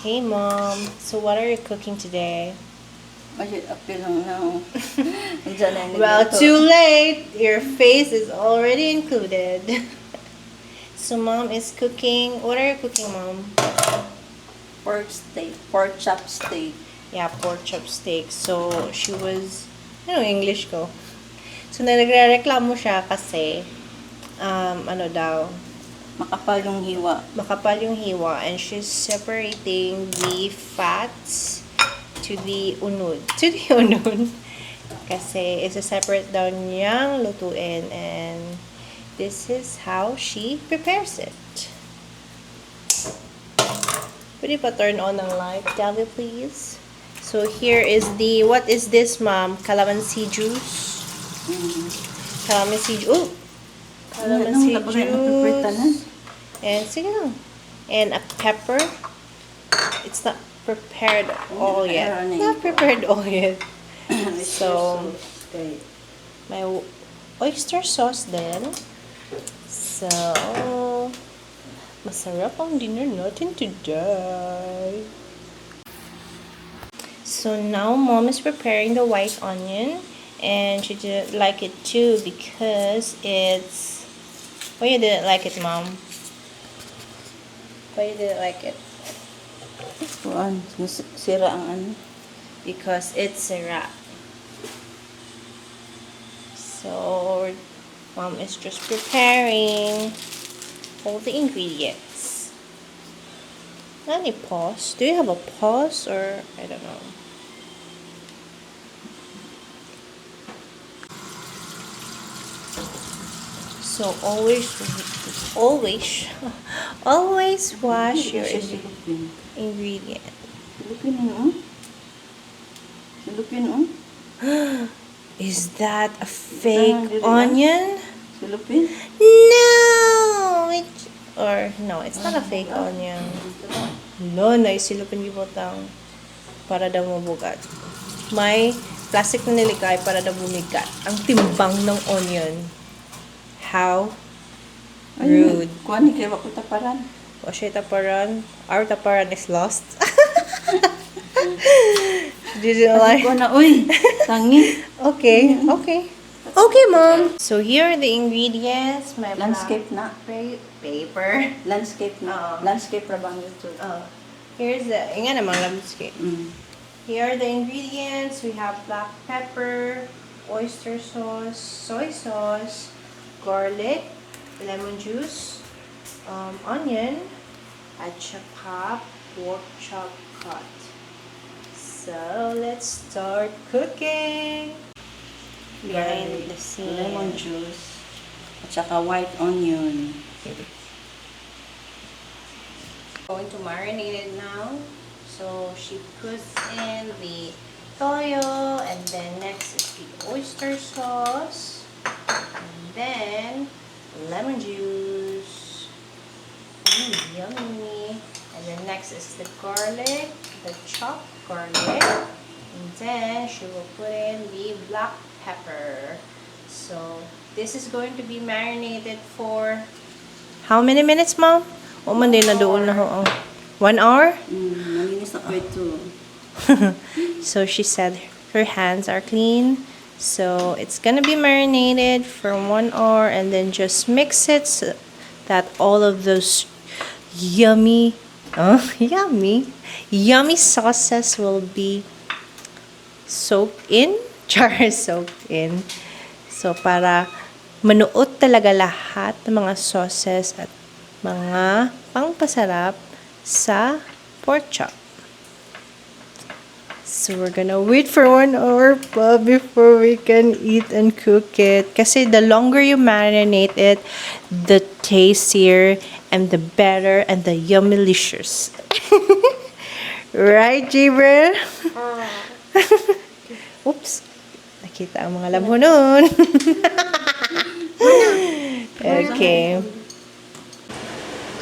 Hey mom, so what are you cooking today? Ay, apil lang na. Diyan na yung Well, nagluto. too late. Your face is already included. So mom is cooking. What are you cooking, mom? Pork steak. Pork chop steak. Yeah, pork chop steak. So she was, English ko. So nagrereklamo siya kasi ano daw, Makapal yung hiwa. makapal yung hiwa and she's separating the fats to the unod. To the unod. Kasi isa-separate daw niyang lutuin and this is how she prepares it. Pwede pa turn on ng light, Davi, please? So here is the, what is this, ma'am? Calamansi juice? Calamansi juice. Oh! Calamansi juice. And sige lang. And a pepper. It's not prepared all yet. Not prepared all yet. So, may oyster sauce din. So, masarap ang dinner natin today. So now mom is preparing the white onion and she didn't like it too because it's... Why you didn't like it, mom? Why you didn't like it? Kuan, sira ang ano. Because it's a wrap. So mom is just preparing all the ingredients. Any pause? Do you have a pause or I don't know? So always wash your ingredient. Silupin mo. Silupin mo. Is that a fake onion? Silupin. No! It's not a fake onion. No, naisilupin gibotang para daw mabugat. May plastic na nilikay para daw bumigat. Ang timbang ng onion. How rude. Kuan, ni kaya ko taparan. O siya taparan. Our taparan is lost. Did you like? Kuan na, uy. Tangi. Okay. Okay, mom. So here are the ingredients. My Landscape na. paper. Landscape na. Landscape ra bang ito? Here's the, nga namang landscape. Mm. Here are the ingredients. We have black pepper, oyster sauce, soy sauce, garlic, lemon juice, onion, at saka pork chop cut. So let's start cooking. Behind the scenes. Lemon juice. At saka white onion. Going to marinate it now. So she puts in the toyo and then next is the oyster sauce and then lemon juice. Yummy. And then next is the garlic, the chopped garlic, and then she will put in the black pepper. So this is going to be marinated for how many minutes, mom? O man din na doon na ho. 1 hour? Malinis na po ito. So she said her hands are clean. So it's gonna be marinated for 1 hour and then just mix it so that all of those yummy sauces will be soaked in. Soaked in. So para manuot talaga lahat ng mga sauces at mga pangpasarap sa pork chop. So we're gonna wait for 1 hour pa before we can eat and cook it. Kasi the longer you marinate it, the tastier and the better and the yummylicious. Right, Jibril? Oops. Nakita ang mga labo nun. Okay.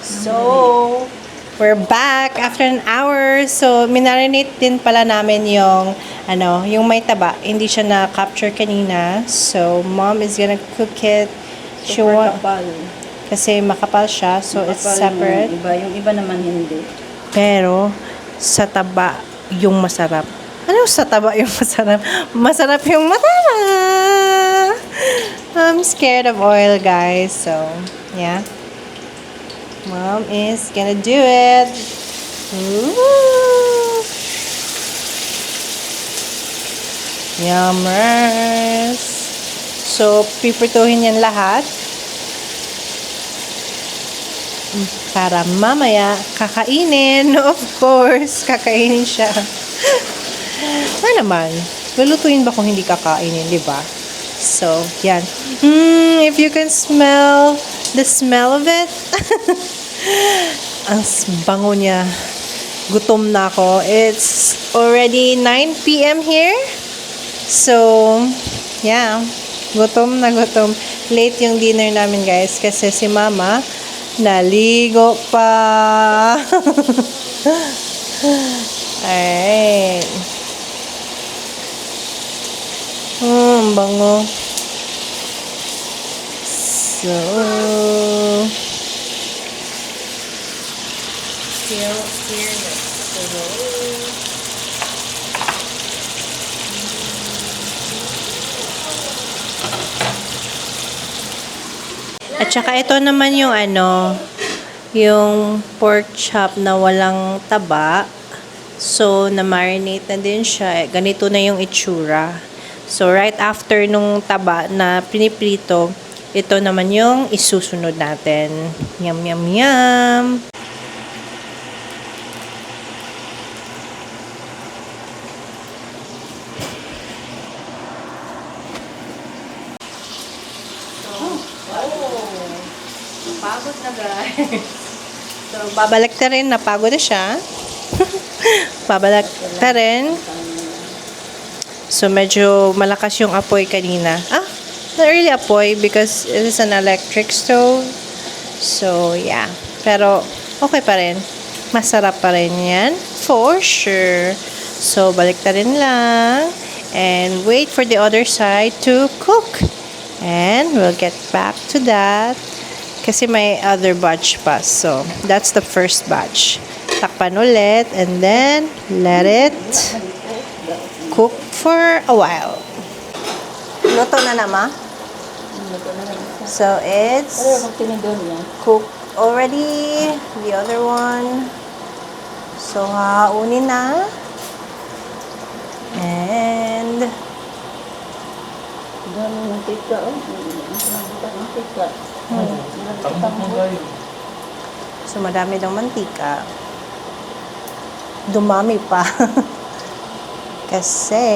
So, we're back after an hour. So, minarinate din pala namin yung, yung may taba. Hindi siya na-capture kanina. So, mom is gonna cook it. Kapal. Kasi makapal siya. So, it's separate. Yung iba naman hindi. Pero, sa taba yung masarap. Ano sa taba yung masarap? Masarap yung mataba. I'm scared of oil, guys. So, yeah. Mom is gonna do it. Ooh. Yummers. So, pipirtuhin yan lahat. Para mamaya, kakainin. Of course, kakainin siya. Ano naman? Lulutuin ba kung hindi kakainin, di ba? So, yan. If you can smell the smell of it. Ang bango niya. Gutom na ako. It's already 9 p.m. here. So, yeah. Gutom na gutom. Late yung dinner namin, guys. Kasi si Mama naligo pa. Alright. Bango. So, here next to roll. At saka ito naman yung yung pork chop na walang taba. So, na-marinate na din siya. Ganito na yung itsura. So, right after nung taba na piniprito, ito naman yung isusunod natin. Yum, yum, yum! Pagod na, guys. So, babalik na rin. Napagod na siya. Babalik na rin. So, medyo malakas yung apoy kanina. Not really apoy because it is an electric stove. So, yeah. Pero, okay pa rin. Masarap pa rin yan. For sure. So, balik na rin lang. And wait for the other side to cook. And we'll get back to that. Kasi may other batch pa. So, that's the first batch. Takpan ulit. And then, let it cook for a while. Luto na nama? So, it's cooked already. The other one. So, haunin na. And, so, madami ng mantika. Dumami pa. Kasi,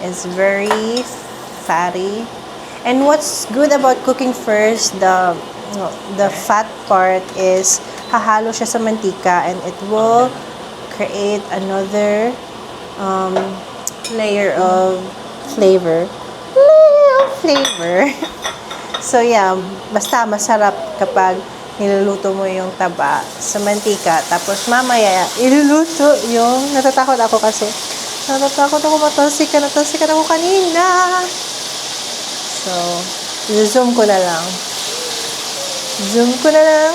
it's very fatty. And what's good about cooking first, the fat part is, hahalo siya sa mantika and it will create another layer of flavor. So, yeah, basta masarap kapag niluluto mo yung taba sa mantika. Tapos, mamaya, iluluto yung... Natatakot ako kasi. Natatakot ako matalsikan. Natalsikan ako kanina. So, zoom ko na lang. Zoom ko na lang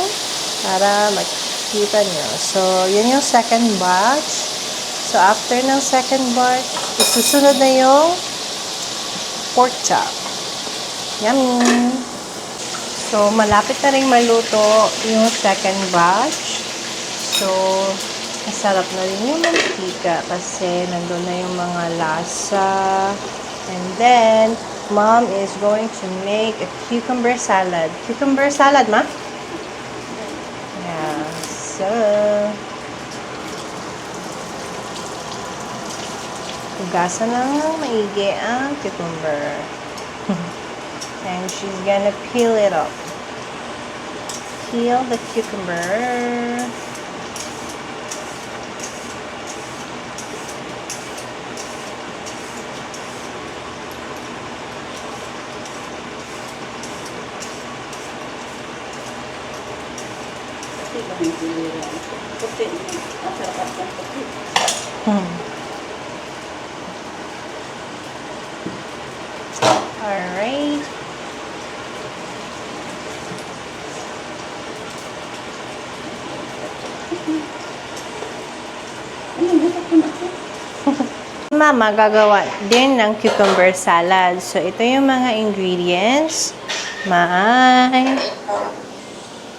para makikita nyo. So, yun yung second batch. So, after ng second batch, isusunod na yung pork chop. Yummy! So, malapit na rin maluto yung second batch. So, masarap na rin yung mantika kasi nandun na yung mga lasa. And then, Mom is going to make a cucumber salad. Cucumber salad, Ma? Yeah. So, hugasan ng maigi ang cucumber. And she's gonna peel it up. Peel the cucumber. Alright. mama gagawa din ng cucumber salad. So, ito yung mga ingredients. May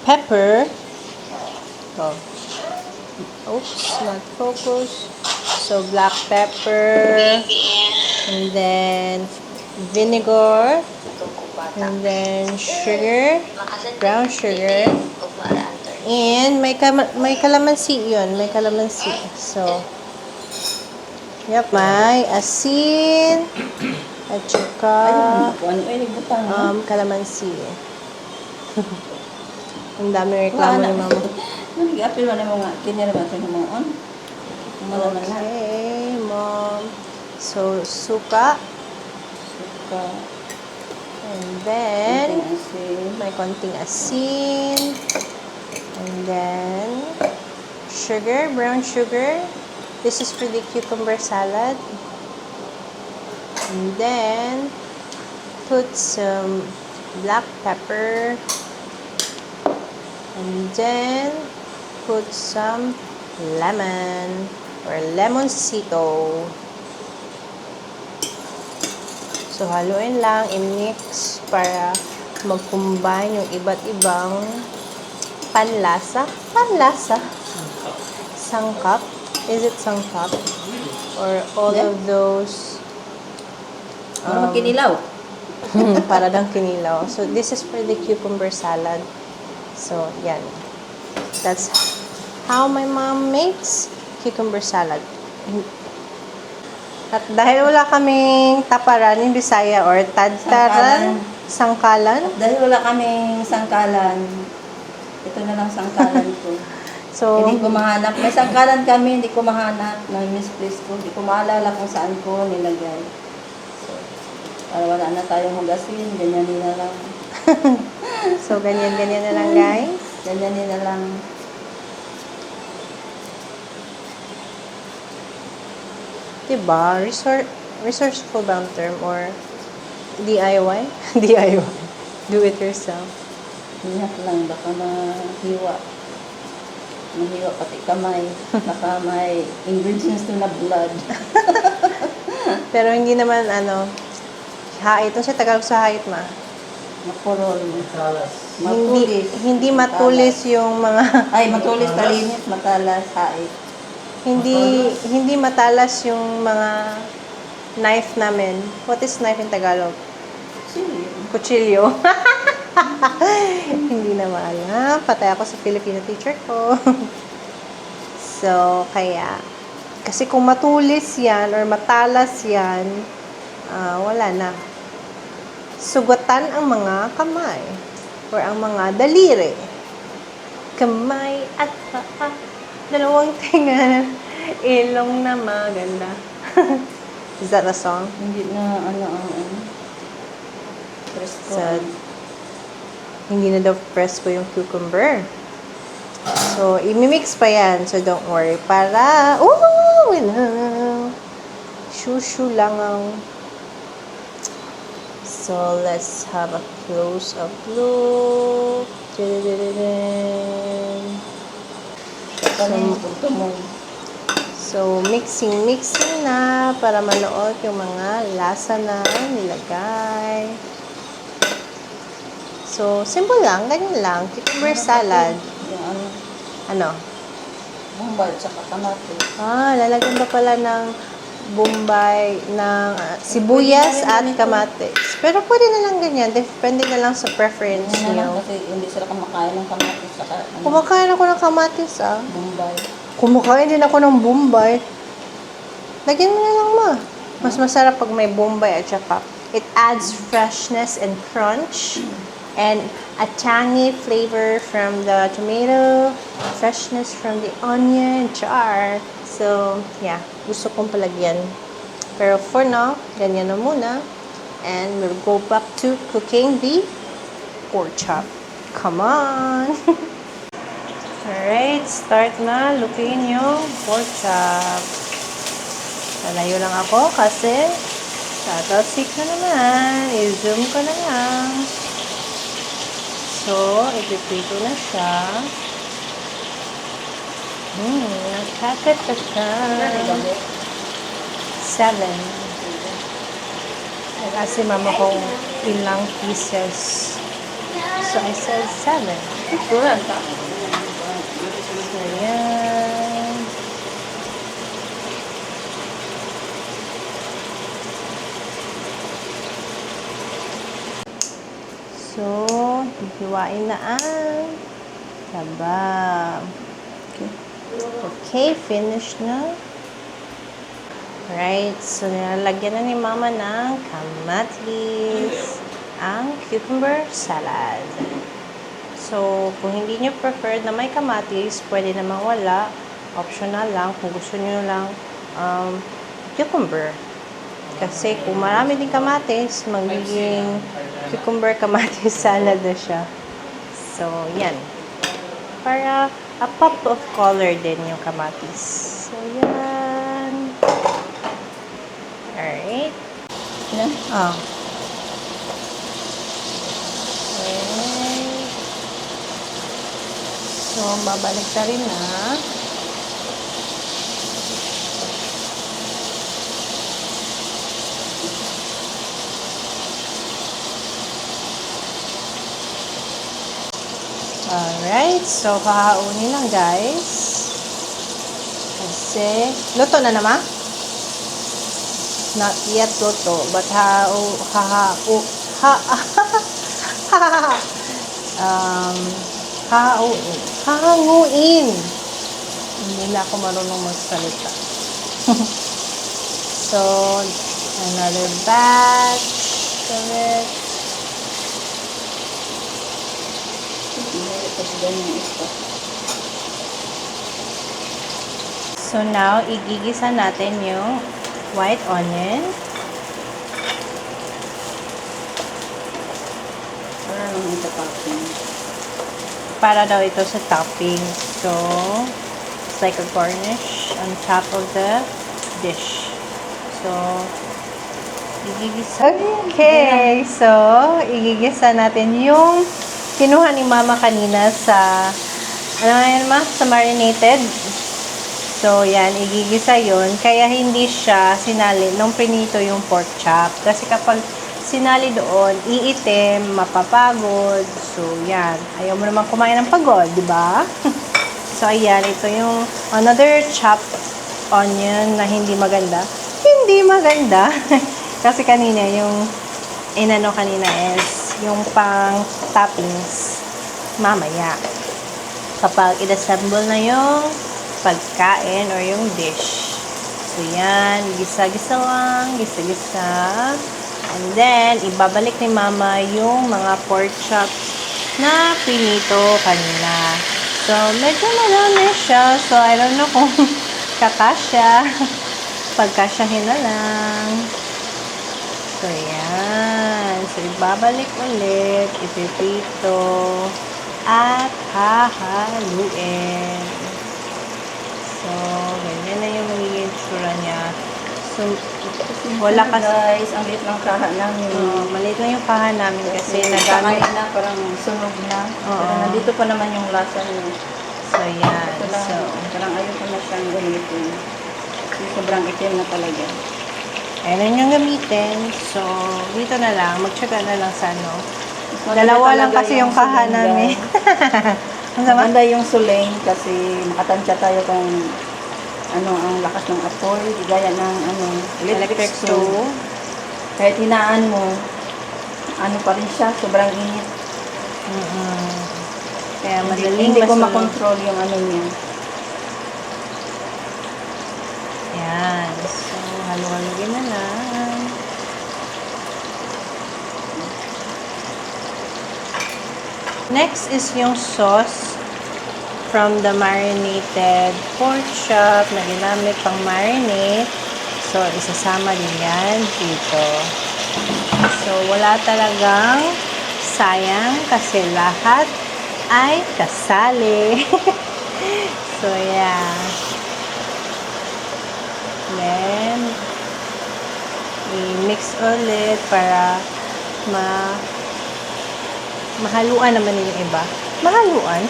pepper. Oh. Oops, not focus. So, black pepper. And then, vinegar. And then, sugar. Brown sugar. And may kalamansi yun. May kalamansi. So, yep, may asin. At saka, kalamansi. Ang dami reklamo ni mama. Nag-apil mo na mga kinira ba ito mo on? Okay, mom. So, suka. Suka. And then, Asin. may konting asin. And then, sugar, brown sugar. This is for the cucumber salad. And then, put some black pepper. And then, put some lemon or lemoncito. So, haluin lang, i-mix para mag-combine yung iba't ibang panlasa. Panlasa? Sangkap? Is it sangkap? Or all of those? Ano kinilaw? Para lang kinilaw. So, this is for the cucumber salad. So, yan. That's how my mom makes cucumber salad. At dahil wala kaming taparan in Bisaya or tadtaran, sangkalan. Dahil wala kaming sangkalan, ito na lang sangkalan ko. So, Hindi ko mahanap. May sangkalan kami, hindi ko mahanap. Na-misplace ko. Hindi ko maalala kung saan ko nilagay. So, para wala na tayong hugasin, ganyanin na lang. so ganyan-ganyan na lang, guys. Ganyanin na lang. Diba? Resourceful ba ang term? Or DIY? DIY. Do it yourself. Ingat lang, baka mahiwa. Mahiwa pati kamay. Baka may ingredients to na blood. Pero hindi naman, hait. Ito siya Tagalog sa hait, ma. Mapurol. Hindi matulis yung mga... Ay, matulis, malinis, matalas, hait. hindi matalas yung mga knife namin. What is knife in Tagalog? Kutsilyo. Hindi na maalam. Patay ako sa Filipino teacher ko. So, kaya, kasi kung matulis yan or matalas yan, wala na. Sugatan ang mga kamay or ang mga daliri. Kamay at paa. Dalawang tinga. Ilong na maganda. Is that a song? Hindi na, presko. So, hindi na daw presko yung cucumber. So, imimix pa yan. So, don't worry. Para, shushu lang ang. So, let's have a close-up look. So, mixing na para manood yung mga lasa na nilagay. So, simple lang, ganyan lang. Cucumber salad. Ano? Bombay, tsaka kamatis. Lalagyan ba pala ng bombay, ng sibuyas at kamatis. Pero pwede na lang ganyan. Depende na lang sa preference Hindi na lang niyo. kasi hindi sila kumakain ng kamatis, tsaka Kumakain ako ng kamatis, bombay. Kumakain din ako ng bombay. Lagyan mo na lang, ma. Mas masarap pag may bombay at saka it adds freshness and crunch and a tangy flavor from the tomato, freshness from the onion, char. So, yeah. Gusto kong palagyan. Pero for now, ganyan na muna. And we'll go back to cooking the pork chop. Come on! Alright, start na. Lutuin yung pork chop. Lalayo lang ako kasi tatalsik na naman. I-zoom ko na lang. So, ipiprito na siya. Nakakataka. 7. Nag-ask si mama kung ilang pieces. So, I said 7. Kurang ka. So, yan. So, hihiwain na ang kebab. Okay, finished na. Right, so nilalagyan na ni mama ng kamatis, ang cucumber salad. So, kung hindi nyo preferred na may kamatis, pwede namang wala. Optional lang kung gusto nyo lang cucumber. Kasi kung marami din kamatis, magiging cucumber kamatis salad na siya. So, yan. Para a pop of color din yung kamatis. So, yan. Alright. Yan. Oh. Alright. So, babalik na rin na. Alright. So, hahaunin lang, guys. Kasi, luto na naman? Not yet luto, but hahanguin. Hindi na ako marunong magsalita. So, another batch of it. So, now, igigisa natin yung white onion. Para lang ito topping. Para daw ito sa topping. So, it's like a garnish on top of the dish. So, igigisa. Okay. So, igigisa natin yung kinuha ni mama kanina sa, ano nga yan ma? Sa marinated. So, yan, igigisa yun. Kaya hindi siya sinali nung prinito yung pork chop. Kasi kapag sinali doon, iitim, mapapagod. So, yan. Ayaw mo naman kumain ng pagod, di ba? So, ayan, ito yung another chopped onion na hindi maganda. Hindi maganda. Kasi kanina, yung inano kanina is yung pang toppings mamaya. Kapag i-assemble na yung pagkain or yung dish. So, yan. Gisa-gisa lang. Gisa-gisa. And then, ibabalik ni mama yung mga pork chops na pinito kanina. So, medyo marami siya. So, I don't know kung kakasya. Pagkasyahin na lang. So, yan. So, ibabalik ulit. Ipipito. At hahaluin. So, ganyan na yung magiging tsura niya. So, wala kasi. Guys, ang liit lang kaha namin. Maliit lang yung kaha namin kasi nagamit nagamit. na, parang sunog na. Oo. Pero nandito pa naman yung lasa niya. So, yan. Ito lang, So, parang ayaw ko na siyang gamitin. Kasi sobrang itim na talaga. ayun yung gamitin. So, dito na lang. Magtsaga na lang sa ano. Maganda Dalawa lang talaga kasi yung kaha suling, namin. guys. Ang sama? Maganda yung suling kasi makatansya tayo kung ano ang lakas ng apoy, di gaya ng Electric stove. Kahit hinaan mo, ano pa rin siya, sobrang init. Kaya madaling Hindi ko masunog. makontrol yung ano niya. Yan. So, halo-halogin na lang. Next is yung sauce from the marinated pork chop na ginamit pang marinate. So, isasama din yan dito. So, wala talagang sayang kasi lahat ay kasali. So, yeah. Then, i-mix ulit para mahaluan naman yung iba. Mahaluan.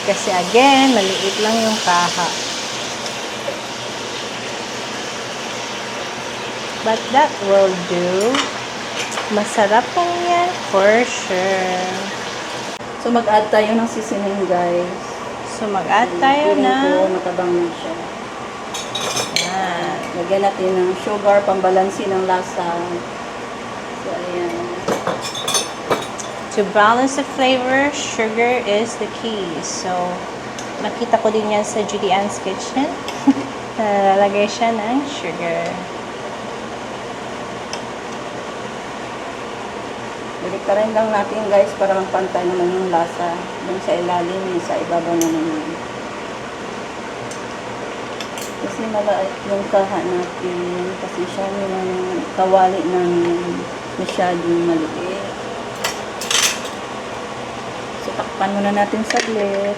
Kasi again, maliit lang yung kaha. But that will do. Masarap po yan for sure. So, mag-add tayo ng seasoning, guys. So, mag-add tayo Feeling na. ko, matabang na siya. Yan. Lagyan natin ng sugar, pambalansi ng lasa. So, ayan. To balance the flavor, sugar is the key. So, nakita ko din yan sa Judy Ann's Kitchen. Nalalagay siya ng sugar. Baliktarin lang natin, guys, para magpantay naman yung lasa. Yung sa ilalim, yung sa ibabaw naman. Kasi malait yung kaha natin. Kasi siya yung kawali ng masyadong maliit. So, takpan muna natin saglit.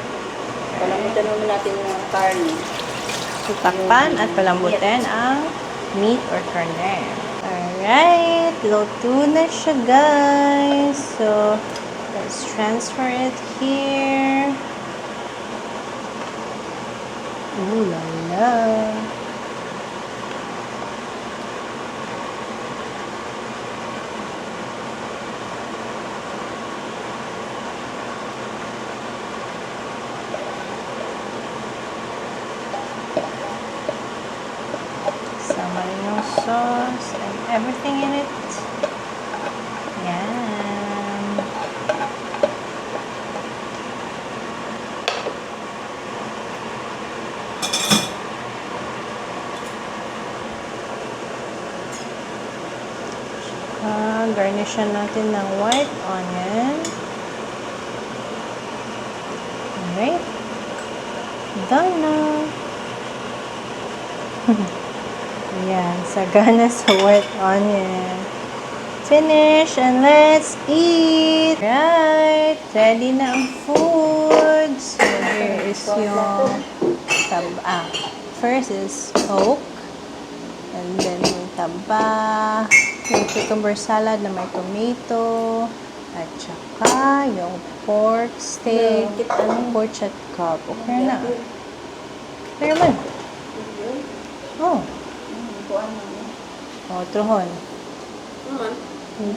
Palambutin muna natin yung karne. Tutakpan at palambutin ang meat or karne. Alright, luto na siya, guys. So, let's transfer it here. Ooh la la. Sama rin yung sauce and everything in it. Yan. Garnishan natin ng white onion. Alright. Done na. Ayan, sagana sa white onion. Finish and let's eat! Right, ready na ang food. So here is yung first is coke. And then yung taba, yung cucumber salad na may tomato, at saka yung pork steak, pork at cup. Okay na. Kaya man. Oh. Oh, truhon. Yung